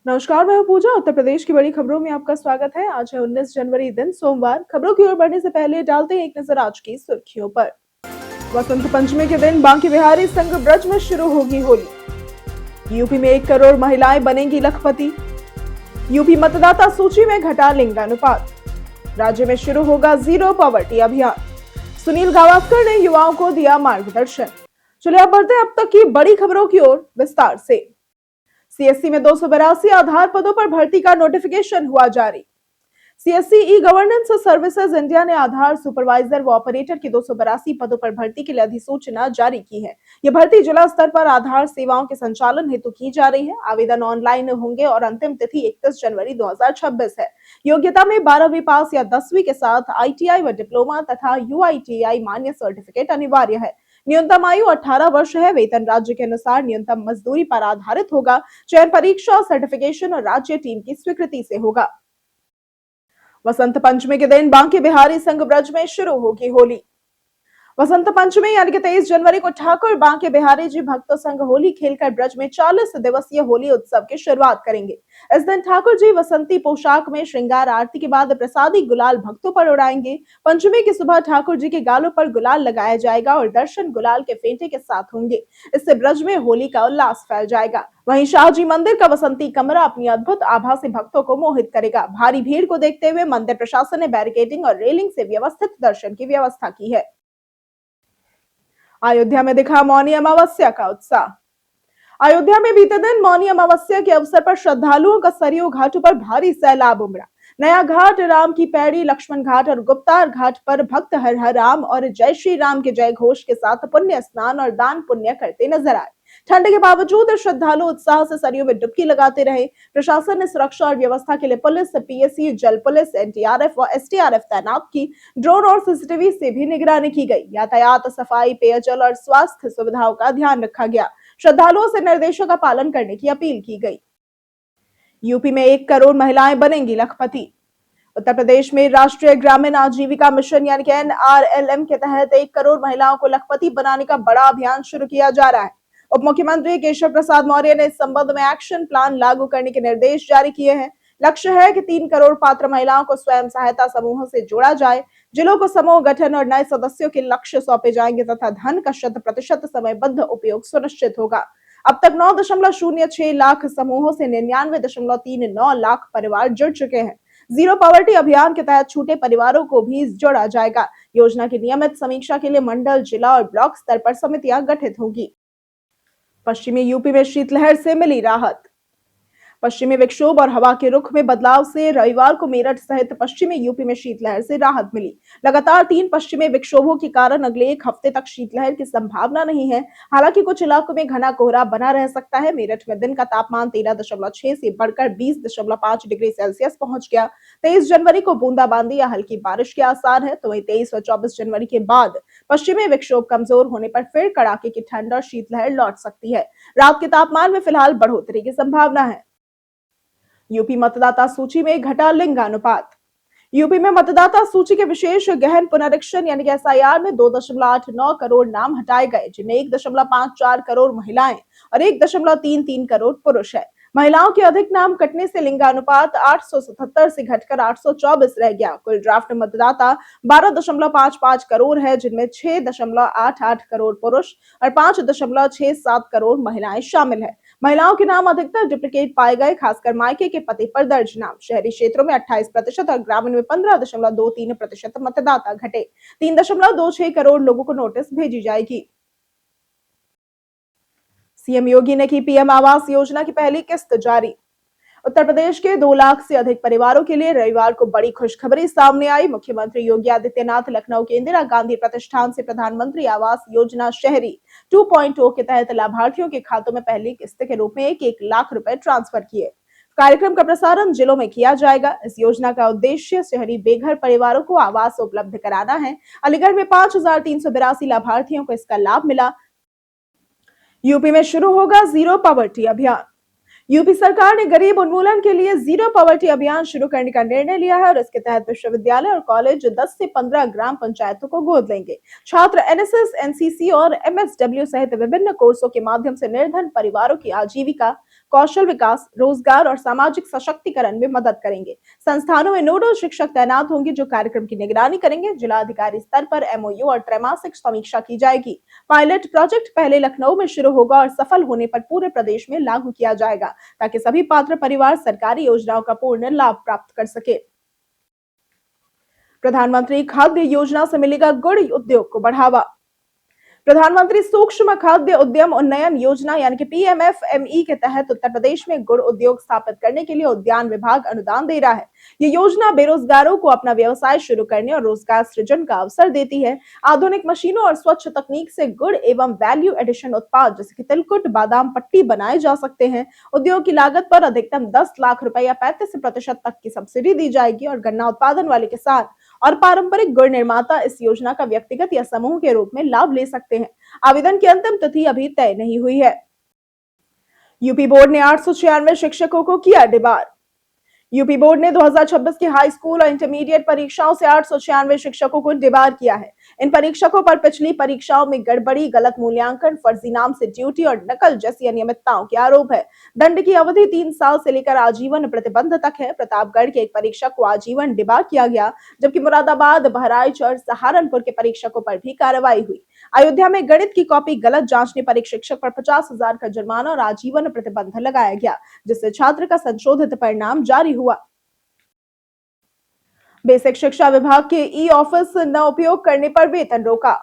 नमस्कार, मैं हूं पूजा। उत्तर प्रदेश की बड़ी खबरों में आपका स्वागत है। आज है 19 जनवरी, दिन सोमवार। खबरों की ओर बढ़ने से पहले डालते हैं एक नजर आज की सुर्खियों पर। वसंत पंचमी के दिन बांके बिहारी संघ ब्रज में शुरू होगी होली। यूपी में 1 करोड़ महिलाएं बनेंगी लखपति। यूपी मतदाता सूची में घटा लिंगानुपात। राज्य में शुरू होगा जीरो पॉवर्टी अभियान। सुनील गावस्कर ने युवाओं को दिया मार्गदर्शन। चलिए अब बढ़ते हैं अब तक की बड़ी खबरों की ओर विस्तार से। सीएससी में 282 आधार पदों पर भर्ती का नोटिफिकेशन हुआ जारी। CSC e governance services India ने आधार सुपरवाइजर व ऑपरेटर की 282 पदों पर भर्ती के लिए अधिसूचना जारी की है। यह भर्ती जिला स्तर पर आधार सेवाओं के संचालन हेतु की जा रही है। आवेदन ऑनलाइन होंगे और अंतिम तिथि 31 जनवरी 2026 है। योग्यता में 12वीं पास या 10वीं के साथ आईटीआई व डिप्लोमा तथा यूआईटीआई मान्य सर्टिफिकेट अनिवार्य है। न्यूनतम आयु 18 वर्ष है। वेतन राज्य के अनुसार न्यूनतम मजदूरी पर आधारित होगा। चयन परीक्षा, सर्टिफिकेशन और राज्य टीम की स्वीकृति से होगा। वसंत पंचमी के दिन बांके बिहारी संघ ब्रज में शुरू होगी होली। वसंत पंचमी यानी कि 23 जनवरी को ठाकुर बांके बिहारी जी भक्तों संग होली खेलकर ब्रज में 40 दिवसीय होली उत्सव की शुरुआत करेंगे। इस दिन ठाकुर जी वसंती पोशाक में श्रृंगार आरती के बाद प्रसादी गुलाल भक्तों पर उड़ाएंगे। पंचमी की सुबह ठाकुर जी के गालों पर गुलाल लगाया जाएगा और दर्शन गुलाल के फेंटे के साथ होंगे। इससे ब्रज में होली का उल्लास फैल जाएगा। वहीं शाहजी मंदिर का वसंती कमरा अपनी अद्भुत आभा से भक्तों को मोहित करेगा। भारी भीड़ को देखते हुए मंदिर प्रशासन ने बैरिकेडिंग और रेलिंग से व्यवस्थित दर्शन की व्यवस्था की है। अयोध्या में दिखा मौनी अमावस्या का उत्साह। अयोध्या में बीते दिन मौनी अमावस्या के अवसर पर श्रद्धालुओं का सरयू घाटों पर भारी सैलाब उमड़ा। नया घाट, राम की पैड़ी, लक्ष्मण घाट और गुप्तार घाट पर भक्त हर हर राम और जय श्री राम के जय घोष के साथ पुण्य स्नान और दान पुण्य करते नजर आए। ठंड के बावजूद श्रद्धालु उत्साह से सरयू में डुबकी लगाते रहे। प्रशासन ने सुरक्षा और व्यवस्था के लिए पुलिस, पीएसी, जल पुलिस, एनडीआरएफ व एसडीआरएफ तैनात की। ड्रोन और सीसीटीवी से भी निगरानी की गई। यातायात, सफाई, पेयजल और स्वास्थ्य सुविधाओं का ध्यान रखा गया। श्रद्धालुओं से निर्देशों का पालन करने की अपील की गई। यूपी में 1 करोड़ महिलाएं बनेंगी लखपति। उत्तर प्रदेश में राष्ट्रीय ग्रामीण आजीविका मिशन यानी कि एनआरएलएम के तहत 1 करोड़ महिलाओं को लखपति बनाने का बड़ा अभियान शुरू किया जा रहा है। उप मुख्यमंत्री केशव प्रसाद मौर्य ने इस संबंध में एक्शन प्लान लागू करने के निर्देश जारी किए हैं। लक्ष्य है कि 3 करोड़ पात्र महिलाओं को स्वयं सहायता समूहों से जोड़ा जाए। जिलों को समूह गठन और नए सदस्यों के लक्ष्य सौंपे जाएंगे तथा धन का 100% समयबद्ध उपयोग सुनिश्चित होगा। अब तक 9.06 लाख समूहों से 99.39 लाख परिवार जुड़ चुके हैं। जीरो पॉवर्टी अभियान के तहत छूटे परिवारों को भी जोड़ा जाएगा। योजना की नियमित समीक्षा के लिए मंडल, जिला और ब्लॉक स्तर पर समितियां गठित होंगी। पश्चिमी यूपी में शीतलहर से मिली राहत। पश्चिमी विक्षोभ और हवा के रुख में बदलाव से रविवार को मेरठ सहित पश्चिमी यूपी में शीतलहर से राहत मिली। लगातार 3 पश्चिमी विक्षोभों के कारण अगले 1 हफ्ते तक शीतलहर की संभावना नहीं है। हालांकि कुछ इलाकों में घना कोहरा बना रह सकता है। मेरठ में दिन का तापमान 13.6 से बढ़कर 20.5 डिग्री सेल्सियस पहुंच गया। 23 जनवरी को बूंदाबांदी या हल्की बारिश के आसार है। तो वहीं 23 व 24 जनवरी के बाद पश्चिमी विक्षोभ कमजोर होने पर फिर कड़ाके की ठंड और शीतलहर लौट सकती है। रात के तापमान में फिलहाल बढ़ोतरी की संभावना है। यूपी मतदाता सूची में घटा लिंगानुपात। यूपी में मतदाता सूची के विशेष गहन पुनरीक्षण यानी कि एसआईआर में 2.89 करोड़ नाम हटाए गए, जिनमें 1.54 करोड़ महिलाएं और 1.33 करोड़ पुरुष है। महिलाओं के अधिक नाम कटने से लिंगानुपात 877 से घटकर 824 रह गया। कुल ड्राफ्ट मतदाता 12.55 करोड़ है, जिनमें 6.88 करोड़ पुरुष और 5.67 करोड़ महिलाएं शामिल है। महिलाओं के नाम अधिकतर डुप्लीकेट पाए गए, खासकर मायके के पति पर दर्ज नाम। शहरी क्षेत्रों में 28% और ग्रामीण में 15.23% मतदाता घटे। 3.26 करोड़ लोगों को नोटिस भेजी जाएगी। सीएम योगी ने की पीएम आवास योजना की पहली किस्त जारी। उत्तर प्रदेश के 2 लाख से अधिक परिवारों के लिए रविवार को बड़ी खुशखबरी सामने आई। मुख्यमंत्री योगी आदित्यनाथ लखनऊ के इंदिरा गांधी प्रतिष्ठान से प्रधानमंत्री आवास योजना शहरी 2.0 के तहत लाभार्थियों के खातों में पहली किस्त के रूप में 1 लाख रुपए ट्रांसफर किए। कार्यक्रम का प्रसारण जिलों में किया जाएगा। इस योजना का उद्देश्य शहरी बेघर परिवारों को आवास उपलब्ध कराना है। अलीगढ़ में 5382 लाभार्थियों को इसका लाभ मिला। यूपी में शुरू होगा जीरो पॉवर्टी अभियान। यूपी सरकार ने गरीब उन्मूलन के लिए जीरो पॉवर्टी अभियान शुरू करने का निर्णय लिया है और इसके तहत विश्वविद्यालय और कॉलेज 10 से 15 ग्राम पंचायतों को गोद लेंगे। छात्र एनएसएस, एनसीसी और एमएसडब्ल्यू सहित विभिन्न कोर्सों के माध्यम से निर्धन परिवारों की आजीविका कौशल विकास, रोजगार और सामाजिक सशक्तिकरण में मदद करेंगे। संस्थानों में नोडल शिक्षक तैनात होंगे जो कार्यक्रम की निगरानी करेंगे। जिला अधिकारी स्तर पर एमओयू और त्रैमासिक समीक्षा की जाएगी। पायलट प्रोजेक्ट पहले लखनऊ में शुरू होगा और सफल होने पर पूरे प्रदेश में लागू किया जाएगा, ताकि सभी पात्र परिवार सरकारी योजनाओं का पूर्ण लाभ प्राप्त कर सके। प्रधानमंत्री खाद्य योजना से मिलेगा गुड़ उद्योग को बढ़ावा। प्रधानमंत्री सूक्ष्म खाद्य उद्यम उन्नयन योजना यानी कि पीएमएफएमई के तहत उत्तर प्रदेश में गुड़ उद्योग स्थापित करने के लिए उद्यान विभाग अनुदान दे रहा है। ये योजना बेरोजगारों को अपना व्यवसाय शुरू करने और रोजगार सृजन का अवसर देती है। आधुनिक मशीनों और स्वच्छ तकनीक से गुड़ एवं वैल्यू एडिशन उत्पाद जैसे कि तिलकुट, बादाम पट्टी बनाए जा सकते हैं। उद्योग की लागत पर अधिकतम 10 लाख रुपए या 35% तक की सब्सिडी दी जाएगी और गन्ना उत्पादन वाले किसान और पारंपरिक गुड़ निर्माता इस योजना का व्यक्तिगत या समूह के रूप में लाभ ले सकते हैं। आवेदन की अंतिम तिथि अभी तय नहीं हुई है। यूपी बोर्ड ने 896 शिक्षकों को किया डिबार। यूपी बोर्ड ने 2026 की हाई स्कूल और इंटरमीडिएट परीक्षाओं से 896 शिक्षकों को डिबार किया है। इन परीक्षकों पर पिछली परीक्षाओं में गड़बड़ी, गलत मूल्यांकन, फर्जी नाम से ड्यूटी और नकल जैसी अनियमितताओं के आरोप है। दंड की अवधि 3 साल से लेकर आजीवन प्रतिबंध तक है। प्रतापगढ़ के एक परीक्षक को आजीवन डिबार किया गया, जबकि मुरादाबाद, बहराइच और सहारनपुर के परीक्षकों पर भी कार्रवाई हुई। अयोध्या में गणित की कॉपी गलत जांचने पर एक शिक्षक पर 50,000 का जुर्माना और आजीवन प्रतिबंध लगाया गया, जिससे छात्र का संशोधित परिणाम जारी हुआ। बेसिक शिक्षा विभाग के ई ऑफिस न उपयोग करने पर वेतन रोका।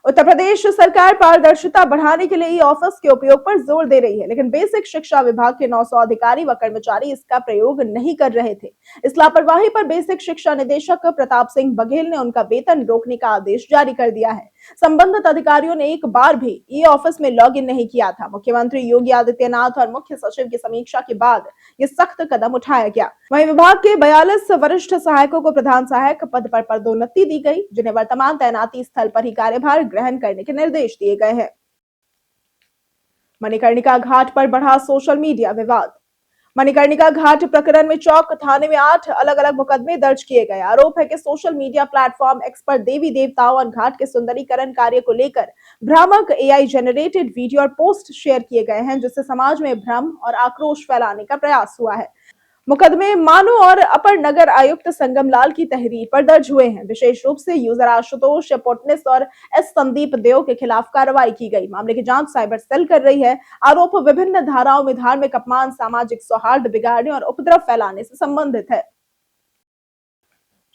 उत्तर प्रदेश सरकार पारदर्शिता बढ़ाने के लिए ई ऑफिस के उपयोग पर जोर दे रही है, लेकिन बेसिक शिक्षा विभाग के 900 अधिकारी व कर्मचारी इसका प्रयोग नहीं कर रहे थे। इस लापरवाही पर बेसिक शिक्षा निदेशक प्रताप सिंह बघेल ने उनका वेतन रोकने का आदेश जारी कर दिया है। संबंधित अधिकारियों ने एक बार भी ई ऑफिस में लॉग इन नहीं किया था। मुख्यमंत्री योगी आदित्यनाथ और मुख्य सचिव की समीक्षा के बाद ये सख्त कदम उठाया गया। वहीं विभाग के 42 वरिष्ठ सहायकों को प्रधान सहायक पद पर पदोन्नति दी गई, जिन्हें वर्तमान तैनाती स्थल पर ही कार्यभार ग्रहण करने के निर्देश दिए गए हैं। मणिकर्णिका घाट पर बढ़ा सोशल मीडिया विवाद। मणिकर्णिका घाट प्रकरण में चौक थाने में 8 अलग अलग मुकदमे दर्ज किए गए। आरोप है कि सोशल मीडिया प्लेटफॉर्म एक्स पर देवी देवताओं और घाट के सुंदरीकरण कार्य को लेकर भ्रामक एआई जनरेटेड वीडियो और पोस्ट शेयर किए गए हैं, जिससे समाज में भ्रम और आक्रोश फैलाने का प्रयास हुआ है। मुकदमे मानू और अपर नगर आयुक्त संगम लाल की तहरीर पर दर्ज हुए हैं। विशेष रूप से यूजर आशुतोष पोटनिस और एस संदीप देव के खिलाफ कार्रवाई की गई। मामले की जांच साइबर सेल कर रही है। आरोप विभिन्न धाराओं में धार्मिक अपमान, सामाजिक सौहार्द बिगाड़ने और उपद्रव फैलाने से संबंधित है।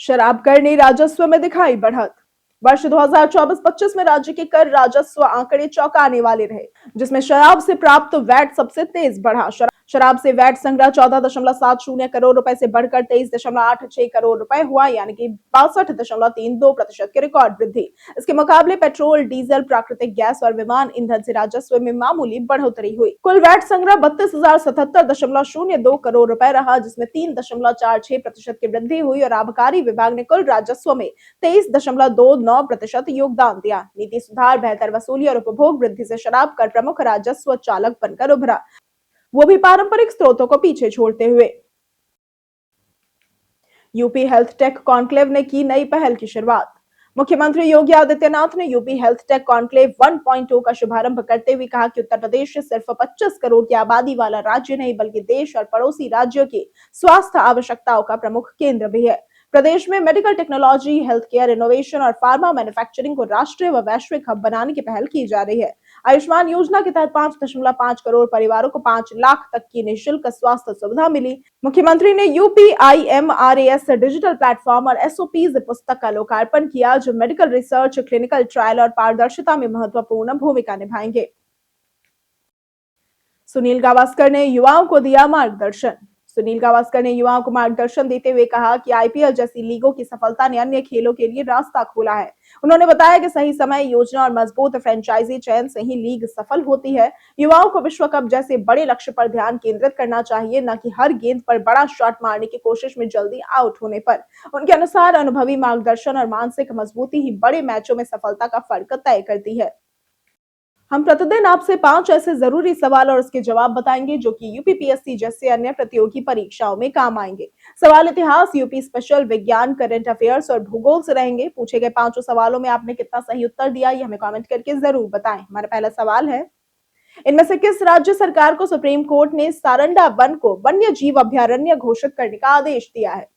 शराब कर ने राजस्व में दिखाई बढ़त। वर्ष 2024-25 में राज्य के कर राजस्व आंकड़े चौंकाने वाले रहे, जिसमें शराब से प्राप्त वैट सबसे तेज बढ़ा। शराब से वैट संग्रह 14.70 करोड़ रुपए से बढ़कर 23.86 करोड़ रुपए हुआ, यानी कि 62.32% की रिकॉर्ड वृद्धि। इसके मुकाबले पेट्रोल, डीजल, प्राकृतिक गैस और विमान ईंधन से राजस्व में मामूली बढ़ोतरी हुई। कुल वैट संग्रह 32,077.02 करोड़ रुपए रहा, जिसमें 3.46% की वृद्धि हुई और आबकारी विभाग ने कुल राजस्व में 23.29% योगदान दिया। नीति सुधार, बेहतर वसूली और उपभोग वृद्धि से शराब कर प्रमुख राजस्व चालक बनकर उभरा, वो भी पारंपरिक स्रोतों को पीछे छोड़ते हुए। यूपी हेल्थ टेक कॉन्क्लेव ने की नई पहल की शुरुआत। मुख्यमंत्री योगी आदित्यनाथ ने यूपी हेल्थ टेक कॉन्क्लेव 1.0 का शुभारंभ करते हुए कहा कि उत्तर प्रदेश सिर्फ 25 करोड़ की आबादी वाला राज्य नहीं, बल्कि देश और पड़ोसी राज्यों की स्वास्थ्य आवश्यकताओं का प्रमुख केंद्र भी है। प्रदेश में medical technology, health care innovation और फार्मा मैन्युफैक्चरिंग को राष्ट्रीय व वैश्विक हब बनाने की पहल की जा रही है। आयुष्मान योजना के तहत 5.5 करोड़ परिवारों को 5 लाख तक की निःशुल्क स्वास्थ्य सुविधा मिली। मुख्यमंत्री ने यूपीआईएमआरएएस डिजिटल प्लेटफॉर्म और एसओपीज पुस्तक का लोकार्पण किया, जो मेडिकल रिसर्च, क्लिनिकल ट्रायल और पारदर्शिता में महत्वपूर्ण भूमिका निभाएंगे। सुनील गावस्कर ने युवाओं को दिया मार्गदर्शन। सुनील गावस्कर ने युवाओं को मार्गदर्शन देते हुए कहा कि आईपीएल जैसी लीगों की सफलता ने अन्य खेलों के लिए रास्ता खोला है। उन्होंने बताया कि सही समय, योजना और मजबूत फ्रेंचाइजी चयन से ही लीग सफल होती है। युवाओं को विश्व कप जैसे बड़े लक्ष्य पर ध्यान केंद्रित करना चाहिए, न कि हर गेंद पर बड़ा शॉट मारने की कोशिश में जल्दी आउट होने पर। उनके अनुसार अनुभवी मार्गदर्शन और मानसिक मजबूती ही बड़े मैचों में सफलता का फर्क तय करती है। हम प्रतिदिन आपसे 5 ऐसे जरूरी सवाल और उसके जवाब बताएंगे जो कि यूपीपीएससी जैसे अन्य प्रतियोगी परीक्षाओं में काम आएंगे। सवाल इतिहास, यूपी स्पेशल, विज्ञान, करंट अफेयर्स और भूगोल से रहेंगे। पूछे गए 5 सवालों में आपने कितना सही उत्तर दिया, ये हमें कमेंट करके जरूर बताएं। हमारा पहला सवाल है, इनमें से किस राज्य सरकार को सुप्रीम कोर्ट ने सारंडा वन को वन्य जीव अभयारण्य घोषित करने का आदेश दिया है?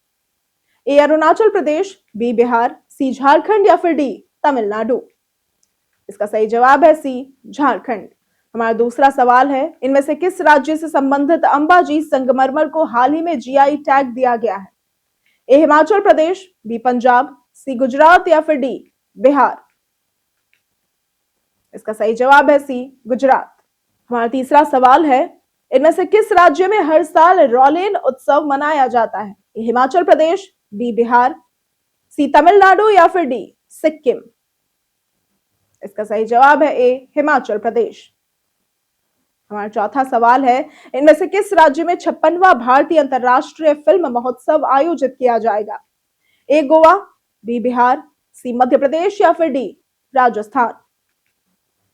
ए अरुणाचल प्रदेश, बी बिहार, सी झारखंड या फिर डी तमिलनाडु? इसका सही जवाब है सी झारखंड। हमारा दूसरा सवाल है, इनमें से किस राज्य से संबंधित अंबाजी संगमरमर को हाल ही में जीआई टैग दिया गया है? ए हिमाचल प्रदेश, बी पंजाब, सी गुजरात या फिर डी बिहार? इसका सही जवाब है सी गुजरात। हमारा तीसरा सवाल है, इनमें से किस राज्य में हर साल रॉलेन उत्सव मनाया जाता है? हिमाचल प्रदेश, बी बिहार, सी तमिलनाडु या फिर डी सिक्किम? इसका सही जवाब है ए हिमाचल प्रदेश। हमारा चौथा सवाल है, इनमें से किस राज्य में 56वां भारतीय अंतरराष्ट्रीय फिल्म महोत्सव आयोजित किया जाएगा? ए गोवा, बी बिहार, सी मध्य प्रदेश या फिर डी राजस्थान?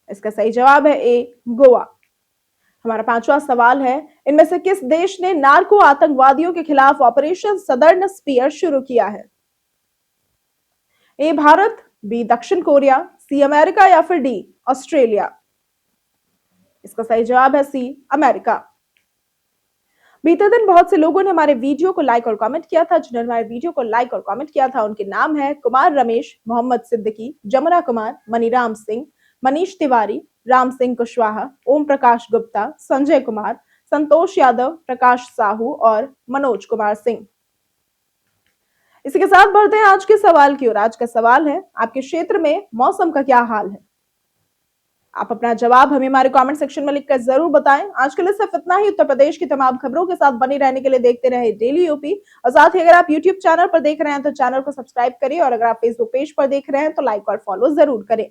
इसका सही जवाब है ए गोवा। हमारा पांचवा सवाल है, इनमें से किस देश ने नार्को आतंकवादियों के खिलाफ ऑपरेशन सदर्न स्पीयर शुरू किया है? ए भारत, बी दक्षिण कोरिया, सी अमेरिका या फिर डी ऑस्ट्रेलिया? इसका सही जवाब है सी अमेरिका। बीते दिन बहुत से लोगों ने हमारे वीडियो को लाइक और कमेंट किया था। जिन्होंने हमारे वीडियो को लाइक और कमेंट किया था उनके नाम है कुमार रमेश, मोहम्मद सिद्दीकी, जमुना कुमार, मनीराम सिंह, मनीष तिवारी, राम सिंह कुशवाहा, ओम प्रकाश गुप्ता, संजय कुमार, संतोष यादव, प्रकाश साहू और मनोज कुमार सिंह। इसी के साथ बढ़ते हैं आज के सवाल की ओर। आज का सवाल है, आपके क्षेत्र में मौसम का क्या हाल है? आप अपना जवाब हमें हमारे कमेंट सेक्शन में लिखकर जरूर बताएं। आज के लिए सिर्फ इतना ही। उत्तर प्रदेश की तमाम खबरों के साथ बने रहने के लिए देखते रहे डेली यूपी। और साथ ही अगर आप यूट्यूब चैनल पर देख रहे हैं तो चैनल को सब्सक्राइब करिए और अगर आप फेसबुक पेज पर देख रहे हैं तो लाइक और फॉलो जरूर करें।